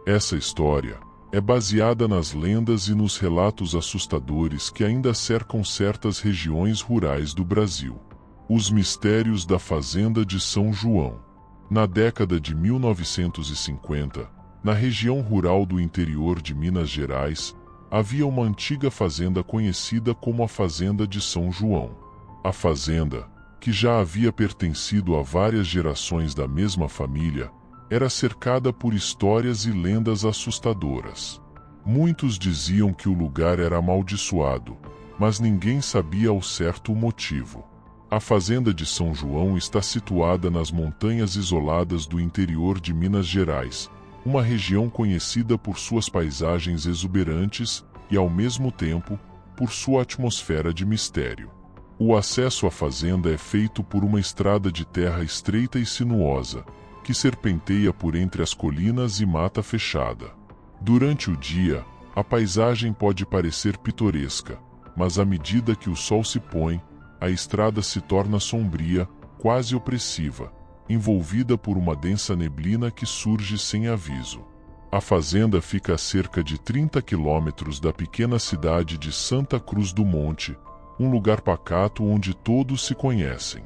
Essa história é baseada nas lendas e nos relatos assustadores que ainda cercam certas regiões rurais do Brasil. Os mistérios da fazenda de São João. Na década de 1950, na região rural do interior de Minas Gerais, havia uma antiga fazenda conhecida como a Fazenda de São João. A fazenda, que já havia pertencido a várias gerações da mesma família, era cercada por histórias e lendas assustadoras. Muitos diziam que o lugar era amaldiçoado, mas ninguém sabia ao certo o motivo. A Fazenda de São João está situada nas montanhas isoladas do interior de Minas Gerais, uma região conhecida por suas paisagens exuberantes e, ao mesmo tempo, por sua atmosfera de mistério. O acesso à fazenda é feito por uma estrada de terra estreita e sinuosa, que serpenteia por entre as colinas e mata fechada. Durante o dia, a paisagem pode parecer pitoresca, mas à medida que o sol se põe, a estrada se torna sombria, quase opressiva, envolvida por uma densa neblina que surge sem aviso. A fazenda fica a cerca de 30 quilômetros da pequena cidade de Santa Cruz do Monte, um lugar pacato onde todos se conhecem.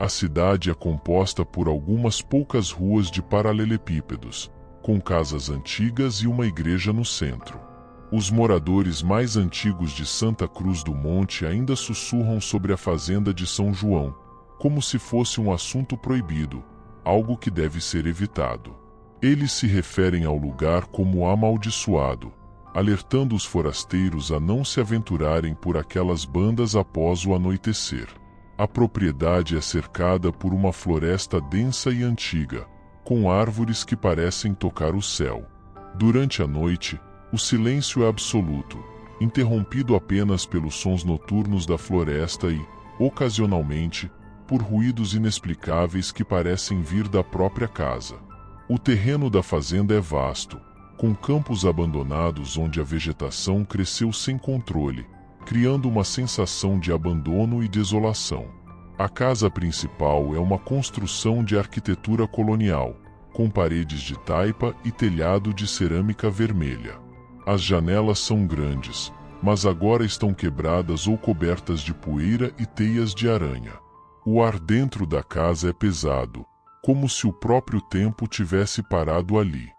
A cidade é composta por algumas poucas ruas de paralelepípedos, com casas antigas e uma igreja no centro. Os moradores mais antigos de Santa Cruz do Monte ainda sussurram sobre a fazenda de São João, como se fosse um assunto proibido, algo que deve ser evitado. Eles se referem ao lugar como amaldiçoado, alertando os forasteiros a não se aventurarem por aquelas bandas após o anoitecer. A propriedade é cercada por uma floresta densa e antiga, com árvores que parecem tocar o céu. Durante a noite, o silêncio é absoluto, interrompido apenas pelos sons noturnos da floresta e, ocasionalmente, por ruídos inexplicáveis que parecem vir da própria casa. O terreno da fazenda é vasto, com campos abandonados onde a vegetação cresceu sem controle, criando uma sensação de abandono e desolação. A casa principal é uma construção de arquitetura colonial, com paredes de taipa e telhado de cerâmica vermelha. As janelas são grandes, mas agora estão quebradas ou cobertas de poeira e teias de aranha. O ar dentro da casa é pesado, como se o próprio tempo tivesse parado ali.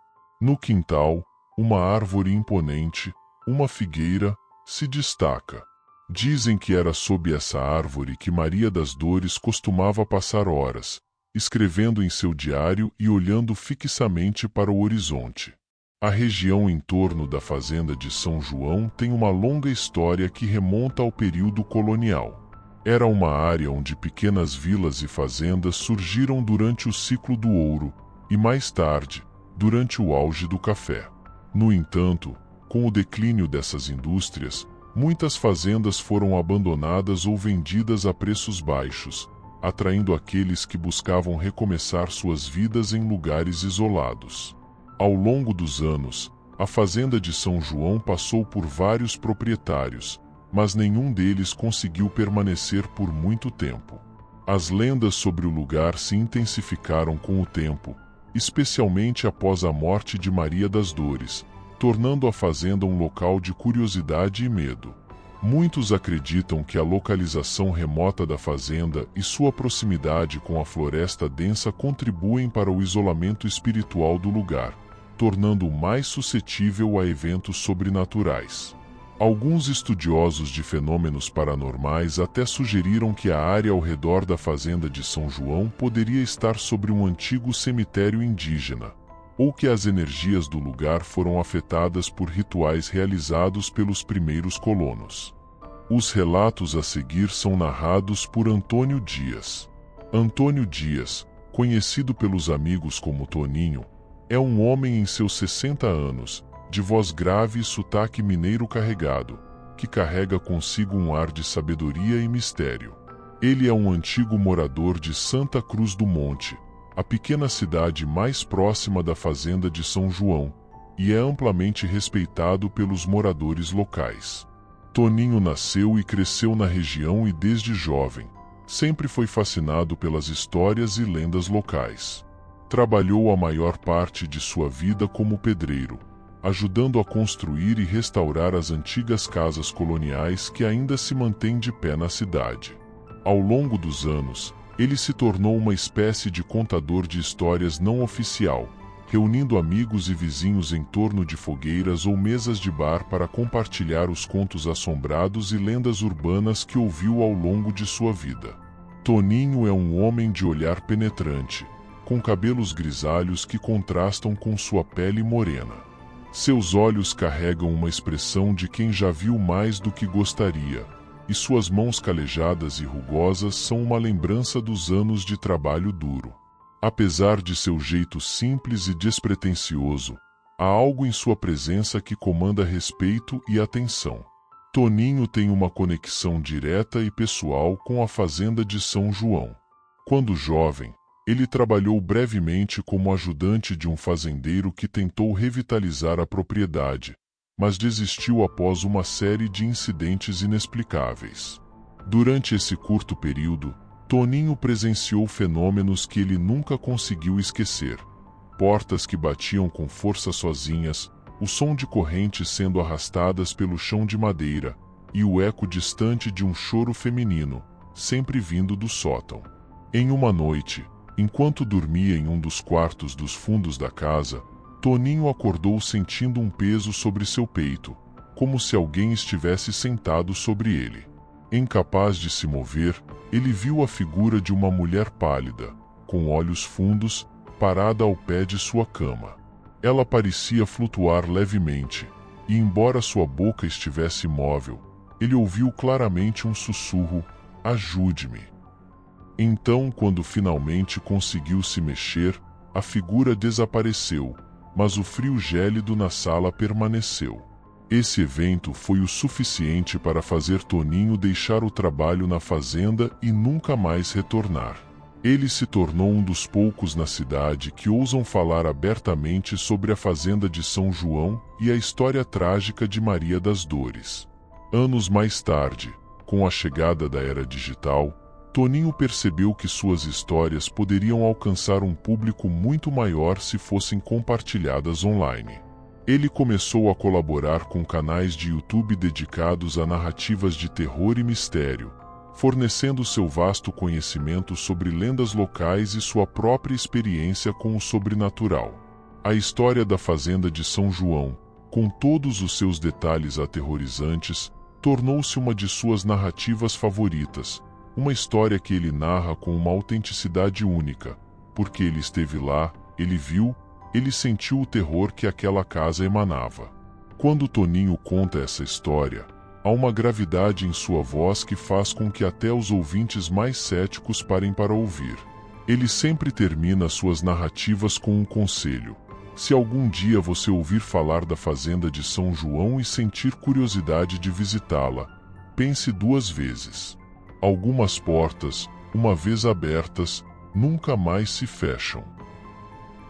No quintal, uma árvore imponente, uma figueira, se destaca. Dizem que era sob essa árvore que Maria das Dores costumava passar horas, escrevendo em seu diário e olhando fixamente para o horizonte. A região em torno da fazenda de São João tem uma longa história que remonta ao período colonial. Era uma área onde pequenas vilas e fazendas surgiram durante o ciclo do ouro e, mais tarde, durante o auge do café. No entanto, com o declínio dessas indústrias, muitas fazendas foram abandonadas ou vendidas a preços baixos, atraindo aqueles que buscavam recomeçar suas vidas em lugares isolados. Ao longo dos anos, a fazenda de São João passou por vários proprietários, mas nenhum deles conseguiu permanecer por muito tempo. As lendas sobre o lugar se intensificaram com o tempo, especialmente após a morte de Maria das Dores, tornando a fazenda um local de curiosidade e medo. Muitos acreditam que a localização remota da fazenda e sua proximidade com a floresta densa contribuem para o isolamento espiritual do lugar, tornando-o mais suscetível a eventos sobrenaturais. Alguns estudiosos de fenômenos paranormais até sugeriram que a área ao redor da fazenda de São João poderia estar sobre um antigo cemitério indígena, ou que as energias do lugar foram afetadas por rituais realizados pelos primeiros colonos. Os relatos a seguir são narrados por Antônio Dias. Antônio Dias, conhecido pelos amigos como Toninho, é um homem em seus 60 anos, de voz grave e sotaque mineiro carregado, que carrega consigo um ar de sabedoria e mistério. Ele é um antigo morador de Santa Cruz do Monte, a pequena cidade mais próxima da fazenda de São João, e é amplamente respeitado pelos moradores locais. Toninho nasceu e cresceu na região e desde jovem, sempre foi fascinado pelas histórias e lendas locais. Trabalhou a maior parte de sua vida como pedreiro, ajudando a construir e restaurar as antigas casas coloniais que ainda se mantêm de pé na cidade. Ao longo dos anos, ele se tornou uma espécie de contador de histórias não oficial, reunindo amigos e vizinhos em torno de fogueiras ou mesas de bar para compartilhar os contos assombrados e lendas urbanas que ouviu ao longo de sua vida. Toninho é um homem de olhar penetrante, com cabelos grisalhos que contrastam com sua pele morena. Seus olhos carregam uma expressão de quem já viu mais do que gostaria, e suas mãos calejadas e rugosas são uma lembrança dos anos de trabalho duro. Apesar de seu jeito simples e despretensioso, há algo em sua presença que comanda respeito e atenção. Toninho tem uma conexão direta e pessoal com a fazenda de São João. Quando jovem, ele trabalhou brevemente como ajudante de um fazendeiro que tentou revitalizar a propriedade, mas desistiu após uma série de incidentes inexplicáveis. Durante esse curto período, Toninho presenciou fenômenos que ele nunca conseguiu esquecer: portas que batiam com força sozinhas, o som de correntes sendo arrastadas pelo chão de madeira, e o eco distante de um choro feminino, sempre vindo do sótão. Em uma noite, enquanto dormia em um dos quartos dos fundos da casa, Toninho acordou sentindo um peso sobre seu peito, como se alguém estivesse sentado sobre ele. Incapaz de se mover, ele viu a figura de uma mulher pálida, com olhos fundos, parada ao pé de sua cama. Ela parecia flutuar levemente, e embora sua boca estivesse imóvel, ele ouviu claramente um sussurro: "Ajude-me." Então, quando finalmente conseguiu se mexer, a figura desapareceu, mas o frio gélido na sala permaneceu. Esse evento foi o suficiente para fazer Toninho deixar o trabalho na fazenda e nunca mais retornar. Ele se tornou um dos poucos na cidade que ousam falar abertamente sobre a fazenda de São João e a história trágica de Maria das Dores. Anos mais tarde, com a chegada da era digital, Toninho percebeu que suas histórias poderiam alcançar um público muito maior se fossem compartilhadas online. Ele começou a colaborar com canais de YouTube dedicados a narrativas de terror e mistério, fornecendo seu vasto conhecimento sobre lendas locais e sua própria experiência com o sobrenatural. A história da fazenda de São João, com todos os seus detalhes aterrorizantes, tornou-se uma de suas narrativas favoritas, uma história que ele narra com uma autenticidade única, porque ele esteve lá, ele viu, ele sentiu o terror que aquela casa emanava. Quando Toninho conta essa história, há uma gravidade em sua voz que faz com que até os ouvintes mais céticos parem para ouvir. Ele sempre termina suas narrativas com um conselho: se algum dia você ouvir falar da fazenda de São João e sentir curiosidade de visitá-la, pense duas vezes. Algumas portas, uma vez abertas, nunca mais se fecham.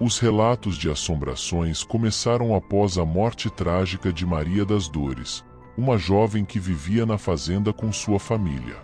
Os relatos de assombrações começaram após a morte trágica de Maria das Dores, uma jovem que vivia na fazenda com sua família.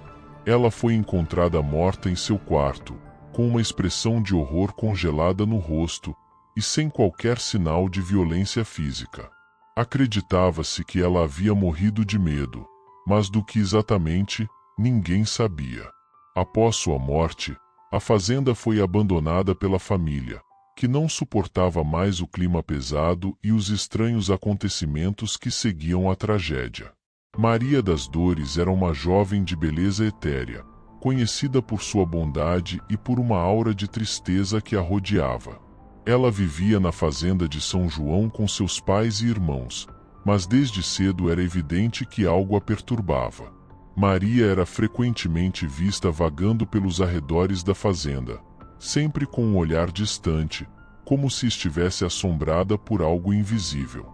Ela foi encontrada morta em seu quarto, com uma expressão de horror congelada no rosto e sem qualquer sinal de violência física. Acreditava-se que ela havia morrido de medo, mas do que exatamente, ninguém sabia. Após sua morte, a fazenda foi abandonada pela família, que não suportava mais o clima pesado e os estranhos acontecimentos que seguiam a tragédia. Maria das Dores era uma jovem de beleza etérea, conhecida por sua bondade e por uma aura de tristeza que a rodeava. Ela vivia na fazenda de São João com seus pais e irmãos, mas desde cedo era evidente que algo a perturbava. Maria era frequentemente vista vagando pelos arredores da fazenda, sempre com um olhar distante, como se estivesse assombrada por algo invisível.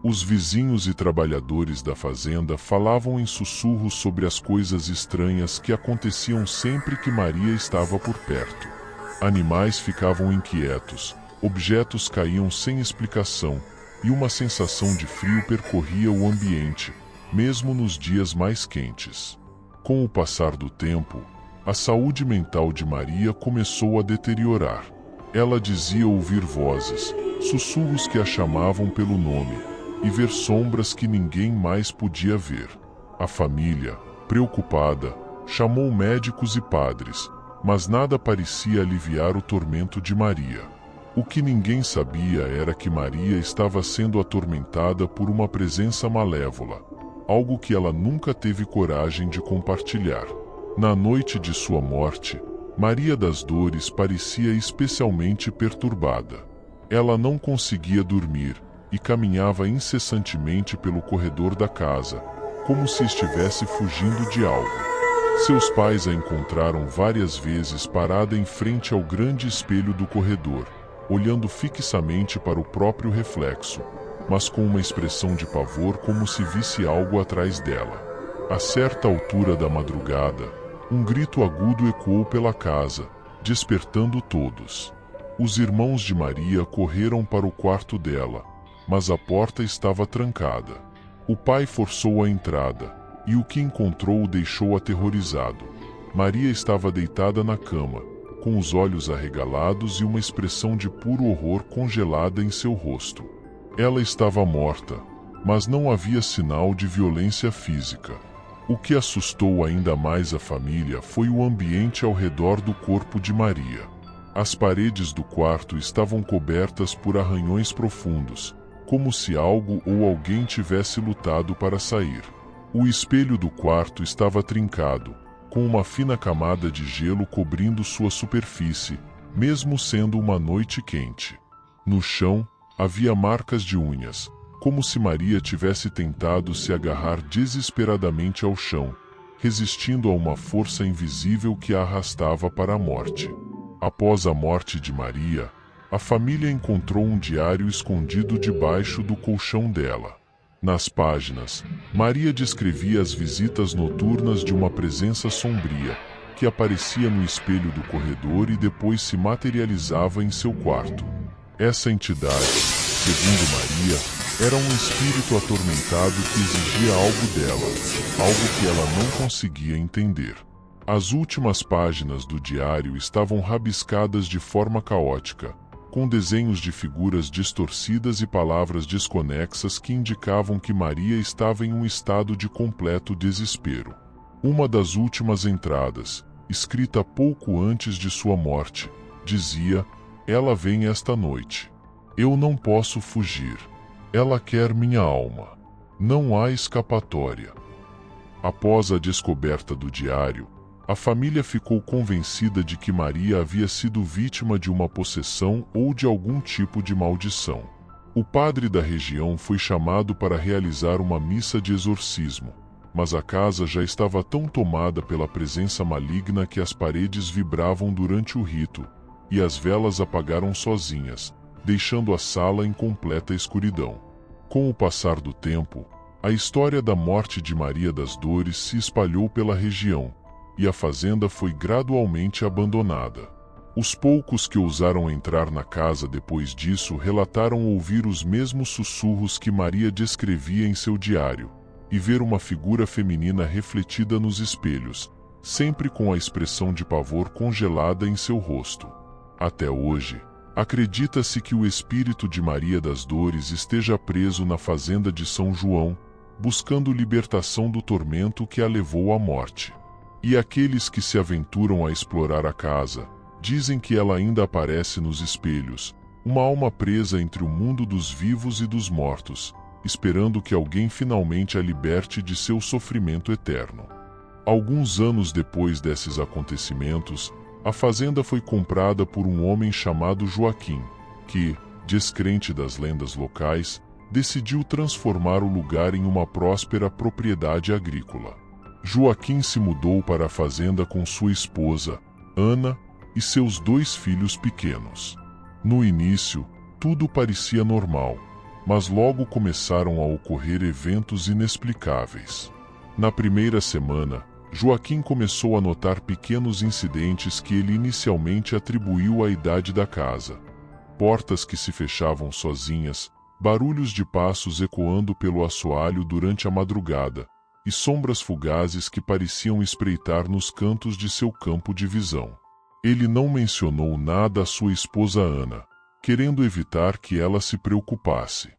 Os vizinhos e trabalhadores da fazenda falavam em sussurros sobre as coisas estranhas que aconteciam sempre que Maria estava por perto. Animais ficavam inquietos, objetos caíam sem explicação, e uma sensação de frio percorria o ambiente, mesmo nos dias mais quentes. Com o passar do tempo, a saúde mental de Maria começou a deteriorar. Ela dizia ouvir vozes, sussurros que a chamavam pelo nome, e ver sombras que ninguém mais podia ver. A família, preocupada, chamou médicos e padres, mas nada parecia aliviar o tormento de Maria. O que ninguém sabia era que Maria estava sendo atormentada por uma presença malévola, algo que ela nunca teve coragem de compartilhar. Na noite de sua morte, Maria das Dores parecia especialmente perturbada. Ela não conseguia dormir e caminhava incessantemente pelo corredor da casa, como se estivesse fugindo de algo. Seus pais a encontraram várias vezes parada em frente ao grande espelho do corredor, olhando fixamente para o próprio reflexo, mas com uma expressão de pavor como se visse algo atrás dela. A certa altura da madrugada, um grito agudo ecoou pela casa, despertando todos. Os irmãos de Maria correram para o quarto dela, mas a porta estava trancada. O pai forçou a entrada, e o que encontrou o deixou aterrorizado. Maria estava deitada na cama, com os olhos arregalados e uma expressão de puro horror congelada em seu rosto. Ela estava morta, mas não havia sinal de violência física. O que assustou ainda mais a família foi o ambiente ao redor do corpo de Maria. As paredes do quarto estavam cobertas por arranhões profundos, como se algo ou alguém tivesse lutado para sair. O espelho do quarto estava trincado, com uma fina camada de gelo cobrindo sua superfície, mesmo sendo uma noite quente. No chão, havia marcas de unhas, como se Maria tivesse tentado se agarrar desesperadamente ao chão, resistindo a uma força invisível que a arrastava para a morte. Após a morte de Maria, a família encontrou um diário escondido debaixo do colchão dela. Nas páginas, Maria descrevia as visitas noturnas de uma presença sombria, que aparecia no espelho do corredor e depois se materializava em seu quarto. Essa entidade, segundo Maria, era um espírito atormentado que exigia algo dela, algo que ela não conseguia entender. As últimas páginas do diário estavam rabiscadas de forma caótica, com desenhos de figuras distorcidas e palavras desconexas que indicavam que Maria estava em um estado de completo desespero. Uma das últimas entradas, escrita pouco antes de sua morte, dizia: "Ela vem esta noite. Eu não posso fugir. Ela quer minha alma. Não há escapatória." Após a descoberta do diário, a família ficou convencida de que Maria havia sido vítima de uma possessão ou de algum tipo de maldição. O padre da região foi chamado para realizar uma missa de exorcismo, mas a casa já estava tão tomada pela presença maligna que as paredes vibravam durante o rito, e as velas apagaram sozinhas, deixando a sala em completa escuridão. Com o passar do tempo, a história da morte de Maria das Dores se espalhou pela região, e a fazenda foi gradualmente abandonada. Os poucos que ousaram entrar na casa depois disso relataram ouvir os mesmos sussurros que Maria descrevia em seu diário, e ver uma figura feminina refletida nos espelhos, sempre com a expressão de pavor congelada em seu rosto. Até hoje, acredita-se que o espírito de Maria das Dores esteja preso na fazenda de São João, buscando libertação do tormento que a levou à morte. E aqueles que se aventuram a explorar a casa, dizem que ela ainda aparece nos espelhos, uma alma presa entre o mundo dos vivos e dos mortos, esperando que alguém finalmente a liberte de seu sofrimento eterno. Alguns anos depois desses acontecimentos, a fazenda foi comprada por um homem chamado Joaquim, que, descrente das lendas locais, decidiu transformar o lugar em uma próspera propriedade agrícola. Joaquim se mudou para a fazenda com sua esposa, Ana, e seus 2 filhos pequenos. No início, tudo parecia normal, mas logo começaram a ocorrer eventos inexplicáveis. Na primeira semana, Joaquim começou a notar pequenos incidentes que ele inicialmente atribuiu à idade da casa. Portas que se fechavam sozinhas, barulhos de passos ecoando pelo assoalho durante a madrugada, e sombras fugazes que pareciam espreitar nos cantos de seu campo de visão. Ele não mencionou nada à sua esposa Ana, querendo evitar que ela se preocupasse.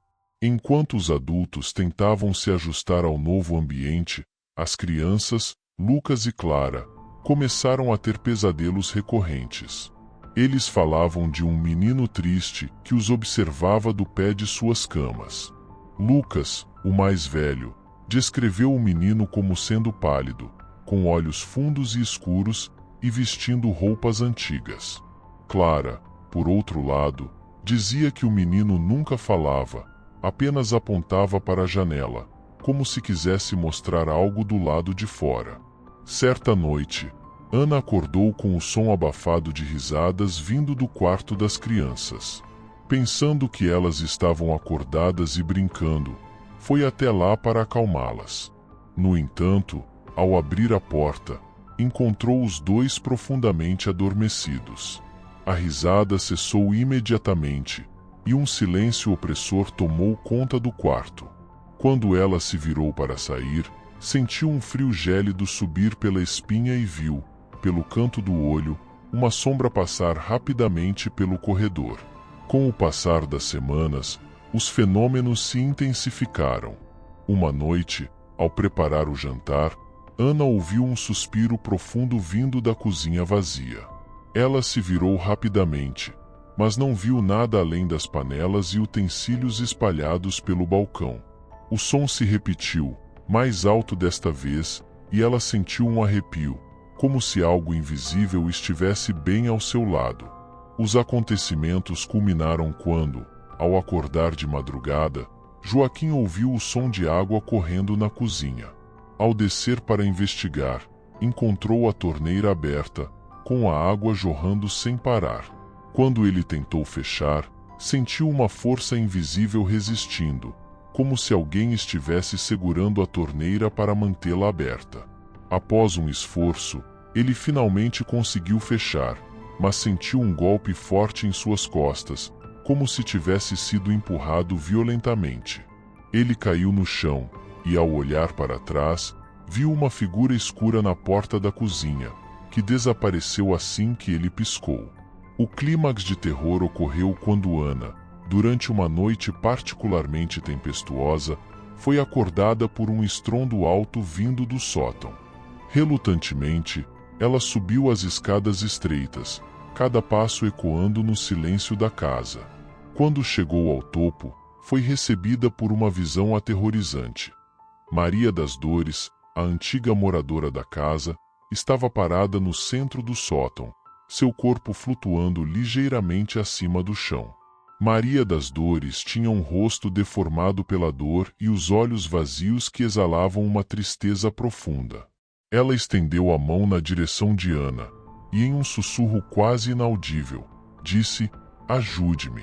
Enquanto os adultos tentavam se ajustar ao novo ambiente, as crianças, Lucas e Clara, começaram a ter pesadelos recorrentes. Eles falavam de um menino triste que os observava do pé de suas camas. Lucas, o mais velho, descreveu o menino como sendo pálido, com olhos fundos e escuros e vestindo roupas antigas. Clara, por outro lado, dizia que o menino nunca falava, apenas apontava para a janela, como se quisesse mostrar algo do lado de fora. Certa noite, Ana acordou com o som abafado de risadas vindo do quarto das crianças. Pensando que elas estavam acordadas e brincando, foi até lá para acalmá-las. No entanto, ao abrir a porta, encontrou os dois profundamente adormecidos. A risada cessou imediatamente, e um silêncio opressor tomou conta do quarto. Quando ela se virou para sair, sentiu um frio gélido subir pela espinha e viu, pelo canto do olho, uma sombra passar rapidamente pelo corredor. Com o passar das semanas, os fenômenos se intensificaram. Uma noite, ao preparar o jantar, Ana ouviu um suspiro profundo vindo da cozinha vazia. Ela se virou rapidamente, mas não viu nada além das panelas e utensílios espalhados pelo balcão. O som se repetiu, mais alto desta vez, e ela sentiu um arrepio, como se algo invisível estivesse bem ao seu lado. Os acontecimentos culminaram quando, ao acordar de madrugada, Joaquim ouviu o som de água correndo na cozinha. Ao descer para investigar, encontrou a torneira aberta, com a água jorrando sem parar. Quando ele tentou fechar, sentiu uma força invisível resistindo, como se alguém estivesse segurando a torneira para mantê-la aberta. Após um esforço, ele finalmente conseguiu fechar, mas sentiu um golpe forte em suas costas, como se tivesse sido empurrado violentamente. Ele caiu no chão, e ao olhar para trás, viu uma figura escura na porta da cozinha, que desapareceu assim que ele piscou. O clímax de terror ocorreu quando Ana, durante uma noite particularmente tempestuosa, foi acordada por um estrondo alto vindo do sótão. Relutantemente, ela subiu as escadas estreitas, cada passo ecoando no silêncio da casa. Quando chegou ao topo, foi recebida por uma visão aterrorizante. Maria das Dores, a antiga moradora da casa, estava parada no centro do sótão, seu corpo flutuando ligeiramente acima do chão. Maria das Dores tinha um rosto deformado pela dor e os olhos vazios que exalavam uma tristeza profunda. Ela estendeu a mão na direção de Ana, e em um sussurro quase inaudível, disse: "Ajude-me."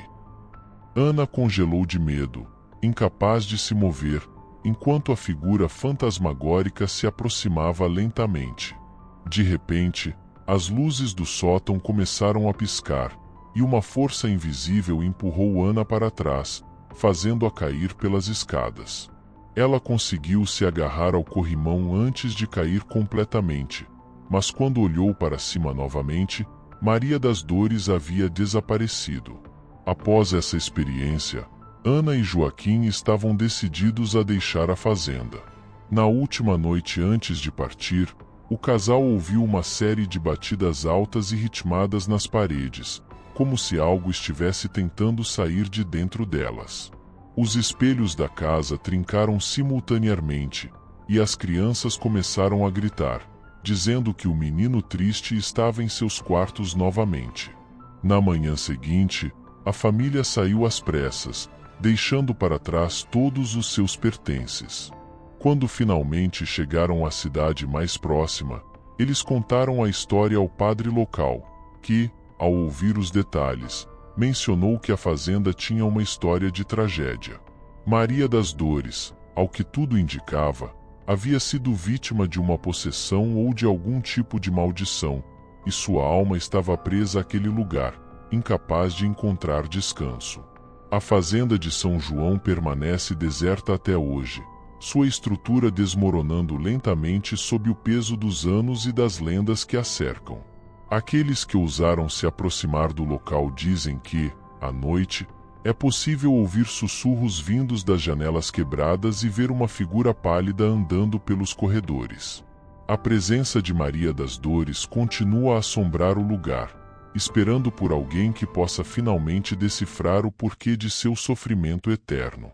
Ana congelou de medo, incapaz de se mover, enquanto a figura fantasmagórica se aproximava lentamente. De repente, as luzes do sótão começaram a piscar, e uma força invisível empurrou Ana para trás, fazendo-a cair pelas escadas. Ela conseguiu se agarrar ao corrimão antes de cair completamente, mas quando olhou para cima novamente, Maria das Dores havia desaparecido. Após essa experiência, Ana e Joaquim estavam decididos a deixar a fazenda. Na última noite antes de partir, o casal ouviu uma série de batidas altas e ritmadas nas paredes, como se algo estivesse tentando sair de dentro delas. Os espelhos da casa trincaram simultaneamente, e as crianças começaram a gritar, dizendo que o menino triste estava em seus quartos novamente. Na manhã seguinte, a família saiu às pressas, deixando para trás todos os seus pertences. Quando finalmente chegaram à cidade mais próxima, eles contaram a história ao padre local, que, ao ouvir os detalhes, mencionou que a fazenda tinha uma história de tragédia. Maria das Dores, ao que tudo indicava, havia sido vítima de uma possessão ou de algum tipo de maldição, e sua alma estava presa àquele lugar, incapaz de encontrar descanso. A fazenda de São João permanece deserta até hoje, sua estrutura desmoronando lentamente sob o peso dos anos e das lendas que a cercam. Aqueles que ousaram se aproximar do local dizem que, à noite, é possível ouvir sussurros vindos das janelas quebradas e ver uma figura pálida andando pelos corredores. A presença de Maria das Dores continua a assombrar o lugar, esperando por alguém que possa finalmente decifrar o porquê de seu sofrimento eterno.